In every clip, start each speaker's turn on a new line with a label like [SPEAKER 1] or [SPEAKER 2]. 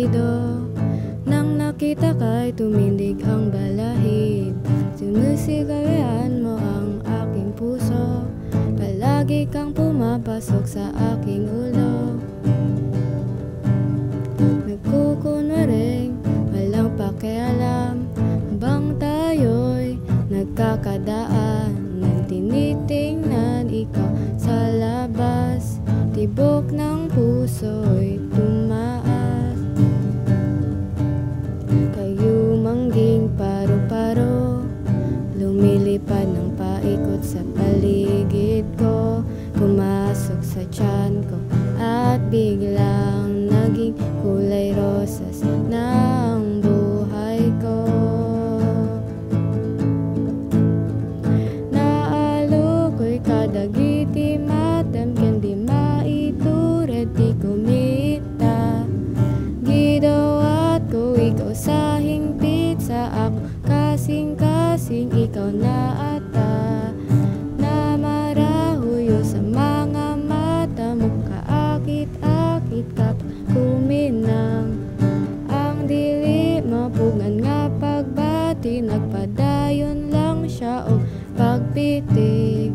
[SPEAKER 1] partido. Nang nakita ka'y tumindig ang balahid. Sinisigawan mo ang aking puso, palagi kang pumapasok sa aking ulo. Nagkukunwaring walang pakialam, habang tayo'y nagkakadaan ng tinitingnan ikaw sa labas. Tibok ng puso'y tumaas. Kayo mangging paro-paro, lumilipad ng paikot sa paligid ko. Pumasok sa tiyan ko at biglang naging kulay rosas na ang buhay ko. Naalo ko'y kadagiti matam ken di maitured di kumita. Gidawat ko ikaw sa hingpit, sa ako kasing-kasing ikaw na ata. Na marahuyo sa mga mata mo, kaakit-akit kapag kuminang. Ang dili mapugan nga pagbati, nagpadayon lang siya o pagpitik.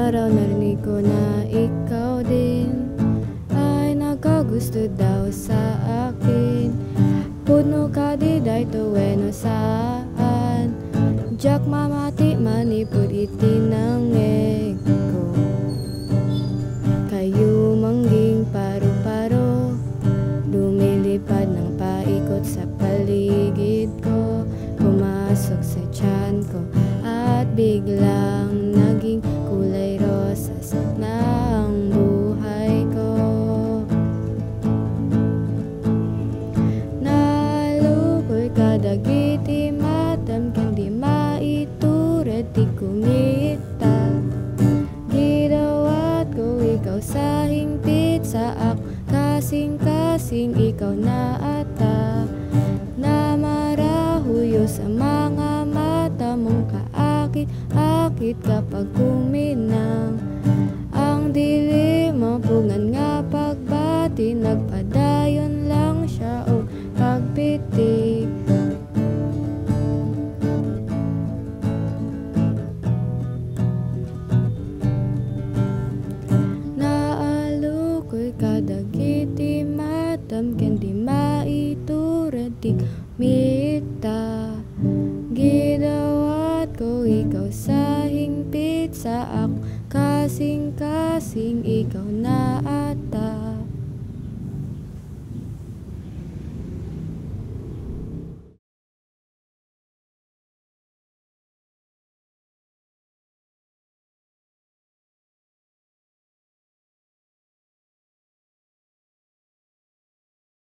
[SPEAKER 1] Araw narinig ko na ikaw din ay nagkagusto daw sa akin. Puno ka di day tuweno saan, jak mamati manipod itinangeg ko. Kayo mangging paro-paro, lumilipad ng paikot sa paligid ko. Pumasok sa tiyan ko at biglang naging kulay rosas na ang buhay ko. Nalukoy kadagiti matam ken di maitured di kumita. Gidawat ko ikaw sa hingpit, sa ako kasing-kasing ikaw na ata. Na marahuyo sa mga mata mong kaakit-akit kapag kuminang. Ang dili mapungan nga pagbati, nagpadayon lang siya o pagpiti.